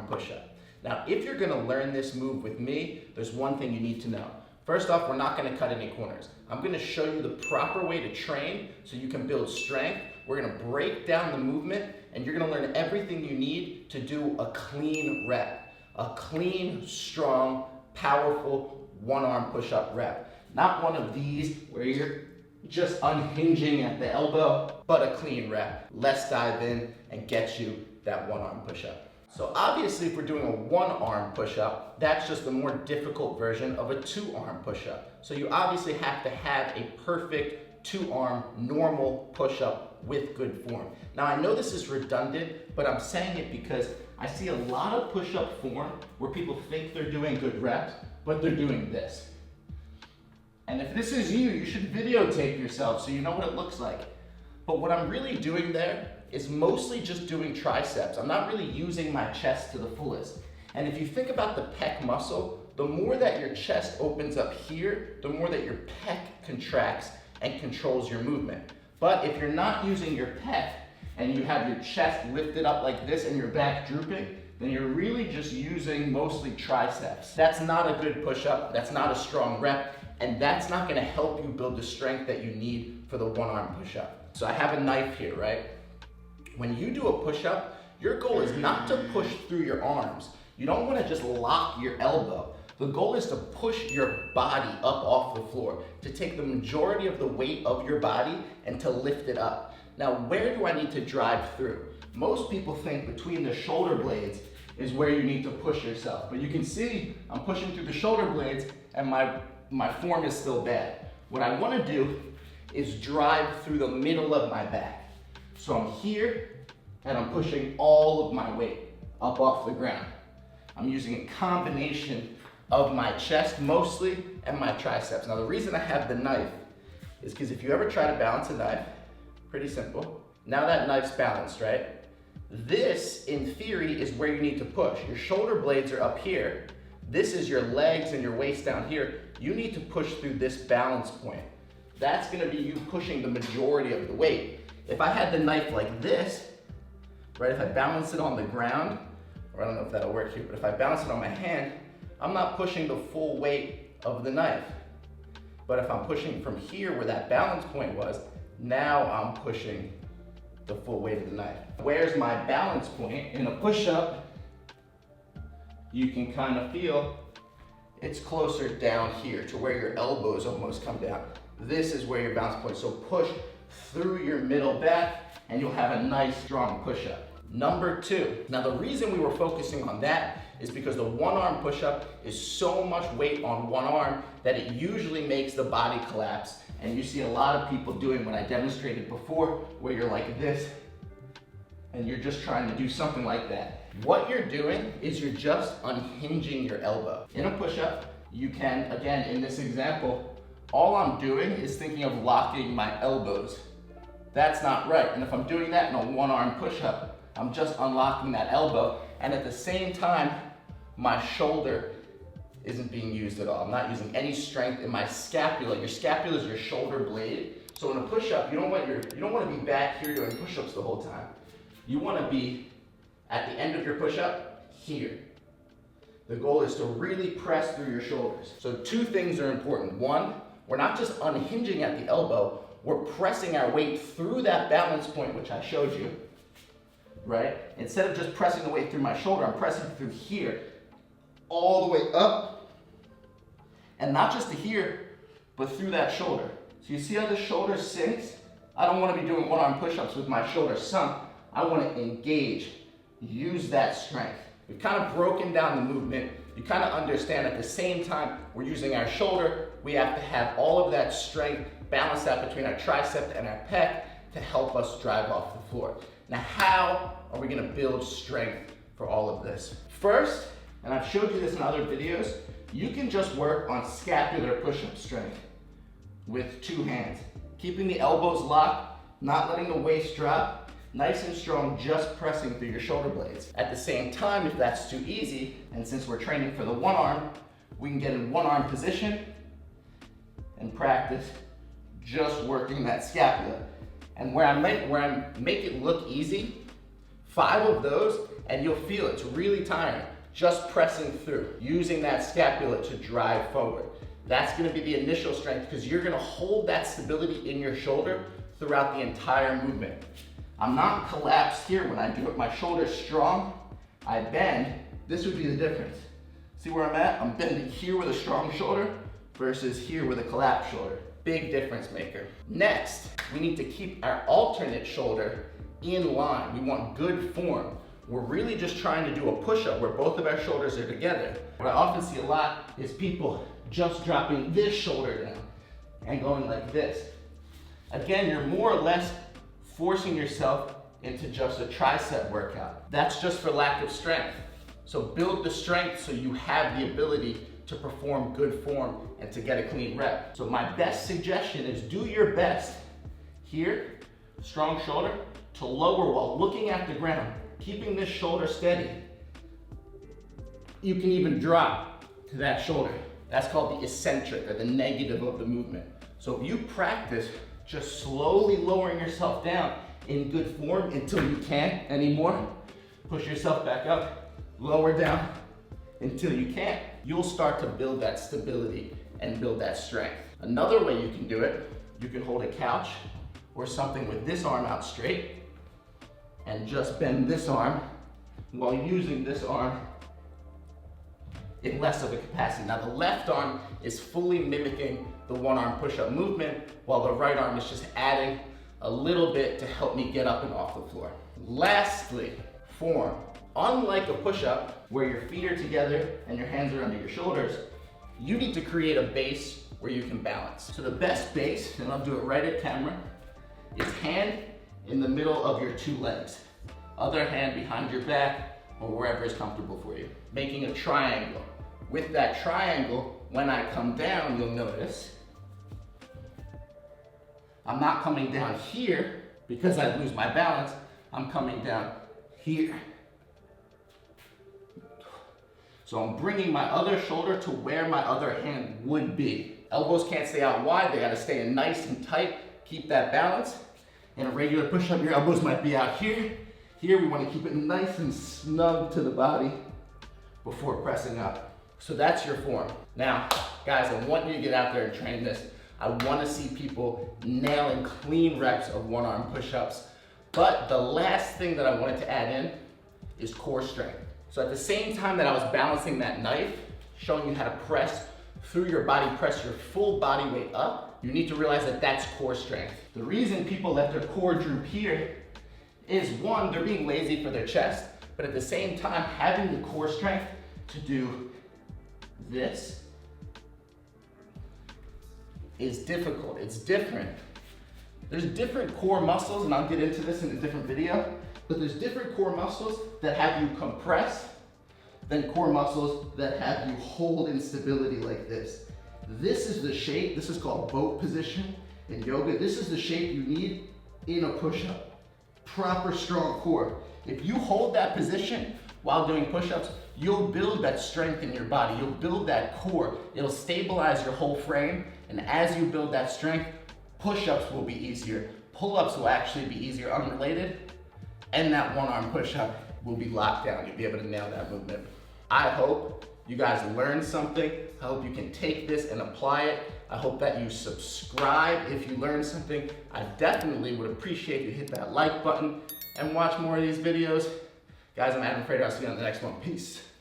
arm push-up. Now, if you're gonna learn this move with me, there's one thing you need to know. First off, we're not gonna cut any corners. I'm gonna show you the proper way to train so you can build strength. We're gonna break down the movement and you're gonna learn everything you need to do a clean rep. A clean, strong, powerful one-arm push-up rep. Not one of these where you're just unhinging at the elbow, but a clean rep. Let's dive in and get you that one-arm push-up. So obviously if we're doing a one-arm push-up, that's just the more difficult version of a two-arm push-up. So you obviously have to have a perfect two-arm normal push-up with good form. Now I know this is redundant, but I'm saying it because I see a lot of push-up form where people think they're doing good reps, but they're doing this. And if this is you, you should videotape yourself so you know what it looks like. But what I'm really doing there is mostly just doing triceps. I'm not really using my chest to the fullest. And if you think about the pec muscle, the more that your chest opens up here, the more that your pec contracts and controls your movement. But if you're not using your pec and you have your chest lifted up like this and your back drooping, then you're really just using mostly triceps. That's not a good push-up, that's not a strong rep, and that's not gonna help you build the strength that you need for the one-arm push-up. So I have a knife here, right? When you do a push-up, your goal is not to push through your arms. You don't wanna just lock your elbow. The goal is to push your body up off the floor, to take the majority of the weight of your body and to lift it up. Now, where do I need to drive through? Most people think between the shoulder blades is where you need to push yourself. But you can see I'm pushing through the shoulder blades and my form is still bad. What I wanna do is drive through the middle of my back. So I'm here and I'm pushing all of my weight up off the ground. I'm using a combination of my chest mostly and my triceps. Now the reason I have the knife is because if you ever try to balance a knife, pretty simple. Now that knife's balanced, right? This, in theory, is where you need to push. Your shoulder blades are up here. This is your legs and your waist down here. You need to push through this balance point. That's gonna be you pushing the majority of the weight. If I had the knife like this, right, if I balance it on the ground, or I don't know if that'll work here, but if I balance it on my hand, I'm not pushing the full weight of the knife. But if I'm pushing from here where that balance point was, now I'm pushing the full weight of the knife. Where's my balance point? In a push-up, you can kind of feel it's closer down here to where your elbows almost come down. This is where your balance point. So push through your middle back and you'll have a nice strong push-up. Number two. Now the reason we were focusing on that is because the one-arm push-up is so much weight on one arm that it usually makes the body collapse. And you see a lot of people doing what I demonstrated before, where you're like this, and you're just trying to do something like that. What you're doing is you're just unhinging your elbow. In a push-up, you can, again, in this example, all I'm doing is thinking of locking my elbows. That's not right. And if I'm doing that in a one-arm push-up, I'm just unlocking that elbow, and at the same time, my shoulder isn't being used at all. I'm not using any strength in my scapula. Your scapula is your shoulder blade. So in a push-up, you don't want to be back here doing push-ups the whole time. You want to be at the end of your push-up here. The goal is to really press through your shoulders. So two things are important. One, we're not just unhinging at the elbow, we're pressing our weight through that balance point, which I showed you, right? Instead of just pressing the weight through my shoulder, I'm pressing through here, all the way up, and not just to here, but through that shoulder. So you see how the shoulder sinks? I don't want to be doing one-arm push-ups with my shoulder sunk. I want to engage, use that strength. We've kind of broken down the movement. You kind of understand at the same time we're using our shoulder, we have to have all of that strength balanced out between our tricep and our pec to help us drive off the floor. Now, how are we going to build strength for all of this? First, and I've showed you this in other videos, you can just work on scapular push-up strength with two hands. Keeping the elbows locked, not letting the waist drop, nice and strong, just pressing through your shoulder blades. At the same time, if that's too easy, and since we're training for the one arm, we can get in one arm position and practice just working that scapula. And where I make it look easy, 5 of those, and you'll feel it's really tiring. Just pressing through, using that scapula to drive forward. That's gonna be the initial strength because you're gonna hold that stability in your shoulder throughout the entire movement. I'm not collapsed here when I do it. My shoulder's strong, I bend. This would be the difference. See where I'm at? I'm bending here with a strong shoulder versus here with a collapsed shoulder. Big difference maker. Next, we need to keep our alternate shoulder in line. We want good form. We're really just trying to do a push-up where both of our shoulders are together. What I often see a lot is people just dropping this shoulder down and going like this. Again, you're more or less forcing yourself into just a tricep workout. That's just for lack of strength. So build the strength so you have the ability to perform good form and to get a clean rep. So my best suggestion is do your best here, strong shoulder, to lower while looking at the ground, keeping this shoulder steady. You can even drop to that shoulder. That's called the eccentric, or the negative of the movement. So if you practice just slowly lowering yourself down in good form until you can't anymore, push yourself back up, lower down until you can't, you'll start to build that stability and build that strength. Another way you can do it, you can hold a couch or something with this arm out straight and just bend this arm while using this arm in less of a capacity. Now the left arm is fully mimicking the one arm push-up movement, while the right arm is just adding a little bit to help me get up and off the floor. Lastly, form. Unlike a push-up where your feet are together and your hands are under your shoulders, you need to create a base where you can balance. So the best base, and I'll do it right at camera, is hand in the middle of your 2 legs. Other hand behind your back or wherever is comfortable for you. Making a triangle. With that triangle, when I come down, you'll notice I'm not coming down here because I lose my balance. I'm coming down here. So I'm bringing my other shoulder to where my other hand would be. Elbows can't stay out wide, they gotta stay in nice and tight. Keep that balance. In a regular push-up, your elbows might be out here. Here, we wanna keep it nice and snug to the body before pressing up. So that's your form. Now, guys, I want you to get out there and train this. I wanna see people nailing clean reps of one-arm push-ups. But the last thing that I wanted to add in is core strength. So at the same time that I was balancing that knife, showing you how to press through your body, press your full body weight up, you need to realize that that's core strength. The reason people let their core droop here is, one, they're being lazy for their chest, but at the same time, having the core strength to do this is difficult, it's different. There's different core muscles, and I'll get into this in a different video, but there's different core muscles that have you compress than core muscles that have you hold in stability like this. This is the shape, this is called boat position in yoga. This is the shape you need in a push-up. Proper strong core. If you hold that position while doing push-ups, you'll build that strength in your body. You'll build that core. It'll stabilize your whole frame, and as you build that strength, push-ups will be easier. Pull-ups will actually be easier, unrelated, and that one-arm push-up will be locked down. You'll be able to nail that movement. I hope you guys learned something. I hope you can take this and apply it. I hope that you subscribe if you learned something. I definitely would appreciate you hit that like button and watch more of these videos. Guys, I'm Aaron Frater. I'll see you on the next one. Peace.